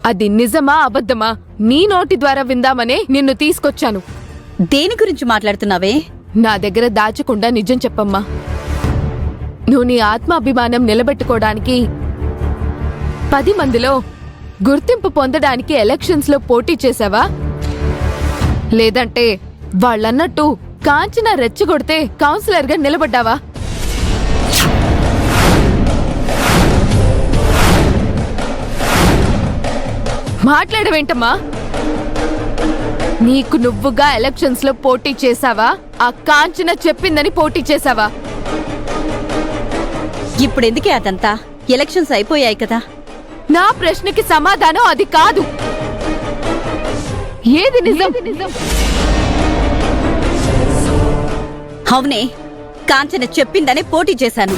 అది నిజమా అబద్ధమా నీ నోటి ద్వారా విందామనే నిన్ను తీసుకొచ్చాను. దేని గురించి మాట్లాడుతున్నావే? నా దగ్గర దాచకుండా నిజం చెప్పమ్మా. నువ్వు నీ ఆత్మాభిమానం నిలబెట్టుకోవడానికి 10 మందిలో గుర్తింపు పొందడానికి ఎలక్షన్స్ లో పోటీ చేశావా, లేదంటే వాళ్ళన్నట్టు కాంచన రెచ్చగొడితే కౌన్సిలర్ గా నిలబడ్డావా? మాట్లాడవేంటమ్మా? నీకు నువ్వుగా ఎలక్షన్స్ లో పోటీ చేశావా, ఆ కాంచన చెప్పిందని పోటీ చేశావా? ఇప్పుడెందుకే అదంతా? ఎలక్షన్స్ అయిపోయాయి కదా. నా ప్రశ్నకి సమాధానం అది కాదు. ఏది నిజం? అవునే, కాంచన చెప్పిందనే పోటీ చేశాను.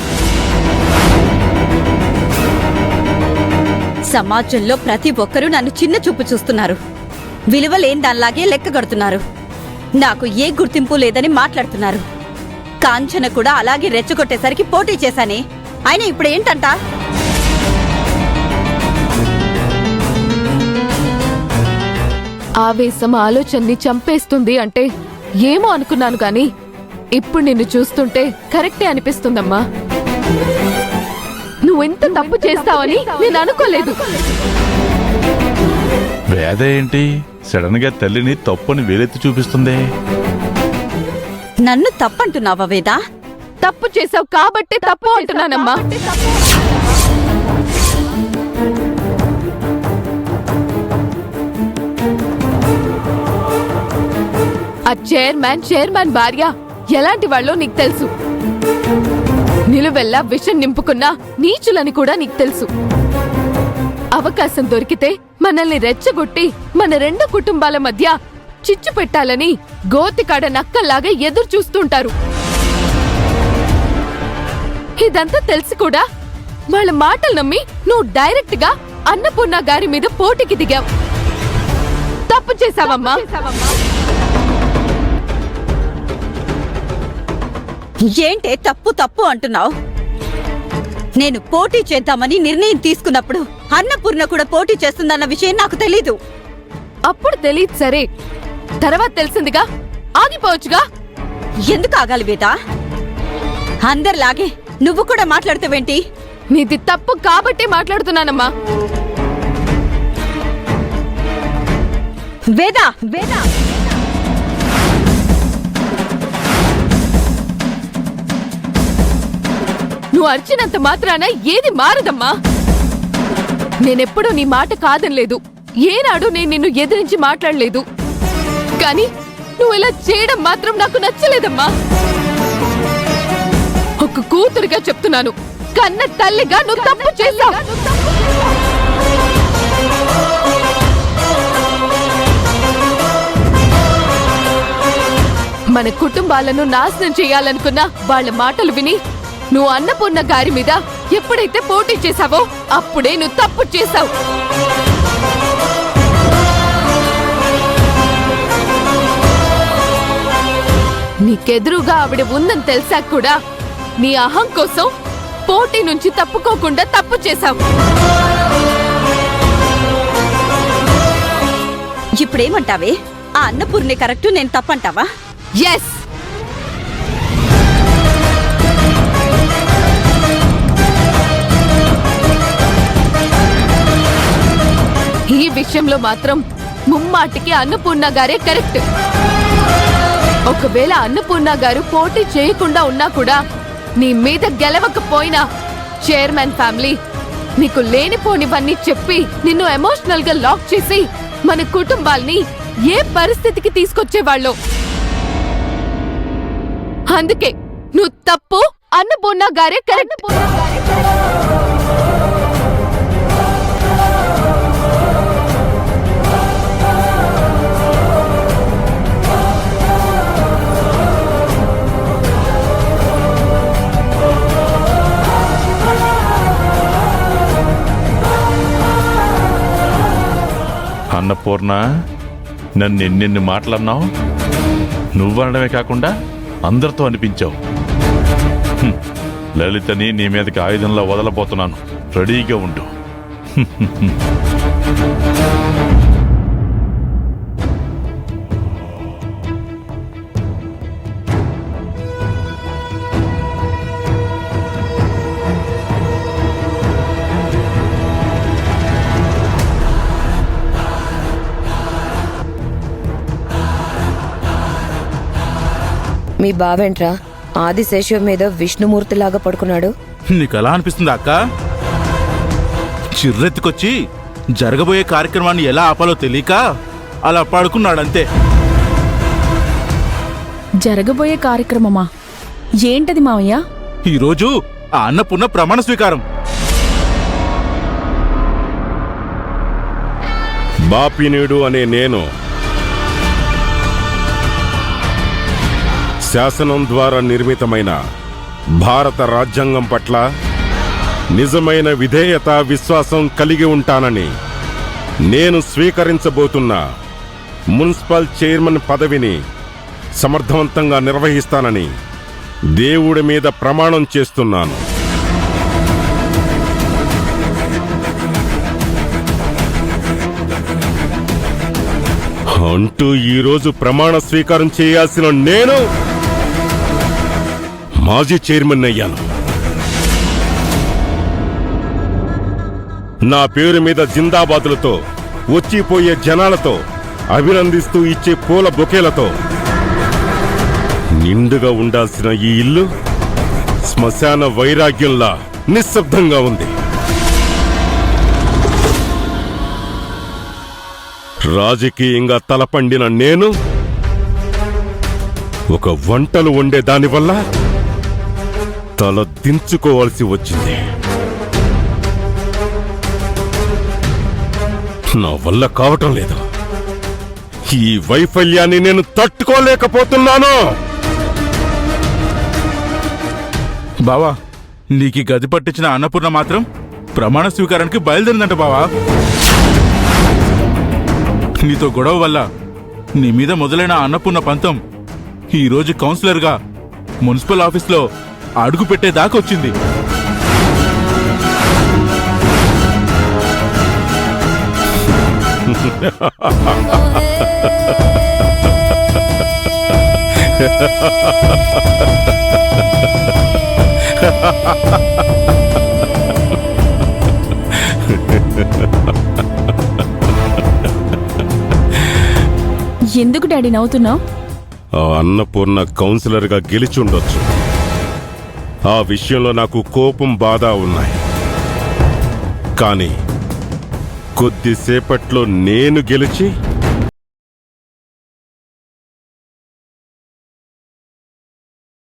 సమాజంలో ప్రతి ఒక్కరూ నన్ను చిన్న చూపు చూస్తున్నారు. విలువలేని దానిలాగే లెక్కగడుతున్నారు. నాకు ఏ గుర్తింపు లేదని మాట్లాడుతున్నారు. కాంచన కూడా అలాగే రెచ్చగొట్టేసరికి పోటీ చేశానే. అయినా ఇప్పుడేంటంట? ఆవేశం ఆలోచనని చంపేస్తుంది అంటే ఏమో అనుకున్నాను గాని ఇప్పుడు నిన్ను చూస్తుంటే కరెక్టే అనిపిస్తుందమ్మా. నువ్వెంత తప్పు చేస్తావని నేను అనుకోలేదు. వేద ఏంటి సడన్ గా తల్లిని తప్పుని వేలెత్తి చూపిస్తుంది? నన్ను తప్పంటున్నావా వేదా? తప్పు చేసావు కాబట్టే తప్పు అంటున్నానమ్మా. ఆ చైర్మన్ భార్య ఎలాంటి వాళ్ళో నీకు తెలుసు. నిలువెల్లా విషం నింపుకున్న నీచులని కూడా నీకు తెలుసు. అవకాశం దొరికితే మనల్ని రెచ్చగొట్టి మన 2 కుటుంబాల మధ్య చిచ్చు పెట్టాలని గోతికాడ నక్కల్లాగా ఎదురు చూస్తుంటారు. ఇదంతా తెలిసి కూడా వాళ్ళ మాటలు నమ్మి నువ్వు డైరెక్ట్ గా అన్నపూర్ణ గారి మీద పోటీకి దిగావు. తప్పు చేశావమ్మా. ఏంటే తప్పు తప్పు అంటున్నావు? నేను పోటీ చేద్దామని నిర్ణయం తీసుకున్నప్పుడు అన్నపూర్ణ కూడా పోటీ చేస్తుందన్న విషయం నాకు తెలీదు. అప్పుడు తెలియదు సరే, తర్వాత తెలిసిందిగా, ఆగిపోవచ్చుగా. ఎందుకు ఆగాలి వేదా? అందరిలాగే నువ్వు కూడా మాట్లాడుతావేంటి? నీది తప్పు కాబట్టే మాట్లాడుతున్నానమ్మా. వేదా వేదా నువ్వు అరిచినంత మాత్రాన ఏది మారదమ్మా. నేనెప్పుడూ నీ మాట కాదనలేదు. ఏనాడు నేను నిన్ను ఎదిరించి మాట్లాడలేదు. కానీ నువ్వు ఇలా చేయడం మాత్రం నాకు నచ్చలేదమ్మా. ఒక కూతురుగా చెప్తున్నాను, కన్న తల్లిగా నువ్వు తప్పు చేశావు. మన కుటుంబాలను నాశనం చేయాలనుకున్న వాళ్ళ మాటలు విని నువ్వు అన్నపూర్ణ గారి మీద ఎప్పుడైతే పోటీ చేశావో అప్పుడే నువ్వు తప్పు చేశావు. నీకెదురుగా ఆవిడ ఉందని తెలిసాక కూడా నీ అహం కోసం పోటీ నుంచి తప్పుకోకుండా తప్పు చేశావు. ఇప్పుడేమంటావే? ఆ అన్నపూర్ణే కరెక్ట్, నేను తప్పంటావా? ఎస్. ఈ విషయంలో మాత్రం ముమ్మాటికి అన్నపూర్ణ గారే కరెక్ట్. ఒకవేళ అన్నపూర్ణ గారు పోటీ చేయకుండా ఉన్నా కూడా నీ మీద గెలవకపోయినా చైర్మన్ ఫ్యామిలీ నీకు లేనిపోనివన్నీ చెప్పి నిన్ను ఎమోషనల్ గా లాక్ చేసి మన కుటుంబాల్ని ఏ పరిస్థితికి తీసుకొచ్చేవాళ్ళో. అందుకే నువ్వు తప్పు, అన్నపూర్ణ గారే కరెక్ట్. అన్నపూర్ణ, నన్ను ఎన్నెన్ని మాటలన్నావు. నువ్వనడమే కాకుండా అందరితో అనిపించావు. లలితని నీ మీదకి ఆయుధంలో వదలబోతున్నాను, రెడీగా ఉండు. మీ బావేంట్రా ఆదిశేషం మీద విష్ణుమూర్తిలాగా పడుకున్నాడు? నీకు ఎలా అనిపిస్తుందా అక్క? చిర్రెత్తుకొచ్చి జరగబోయే కార్యక్రమాన్ని ఎలా ఆపాలో తెలియక అలా పడుకున్నాడంతే. జరగబోయే కార్యక్రమమా? ఏంటది మావయ్య? ఈరోజు ఆ అన్నపూర్ణ ప్రమాణ స్వీకారం. బాపినీడు అనే నేను శాసనం ద్వారా నిర్మితమైన భారత రాజ్యాంగం పట్ల నిజమైన విధేయత విశ్వాసం కలిగి ఉంటానని నేను స్వీకరించబోతున్న మున్సిపల్ చైర్మన్ పదవిని సమర్థవంతంగా నిర్వహిస్తానని దేవుడి మీద ప్రమాణం చేస్తున్నాను. అంటూ ఈరోజు ప్రమాణ స్వీకారం చేయాల్సిన నేను మాజీ చైర్మన్ అయ్యాను. నా పేరు మీద జిందాబాదులతో వచ్చిపోయే జనాలతో అభినందిస్తూ ఇచ్చే పూల బొకేలతో నిండుగా ఉండాల్సిన ఈ ఇల్లు శ్మశాన వైరాగ్యంలా నిశ్శబ్దంగా ఉంది. రాజకీయంగా తలపండిన నేను ఒక వంటలు వండే దానివల్ల తల దించుకోవాల్సి వచ్చింది. నా వల్ల కావటం లేదు. ఈ వైఫల్యాన్ని నేను తట్టుకోలేకపోతున్నాను. బావా, నీకు ఈ గది పట్టించిన అన్నపూర్ణ మాత్రం ప్రమాణ స్వీకారానికి బయలుదేరిందంట బావా. నీతో గొడవ వల్ల నీ మీద మొదలైన అన్నపూర్ణ పంతం ఈరోజు కౌన్సిలర్గా మున్సిపల్ ఆఫీస్లో అడుగు పెట్టేదాకా వచ్చింది. ఎందుకు డాడీ నవ్వుతున్నావు? ఆ అన్నపూర్ణ కౌన్సిలర్గా గెలిచుండొచ్చు. ఆ విషయంలో నాకు కోపం బాధ ఉన్నాయి. కానీ కొద్దిసేపట్లో నేను గెలిచి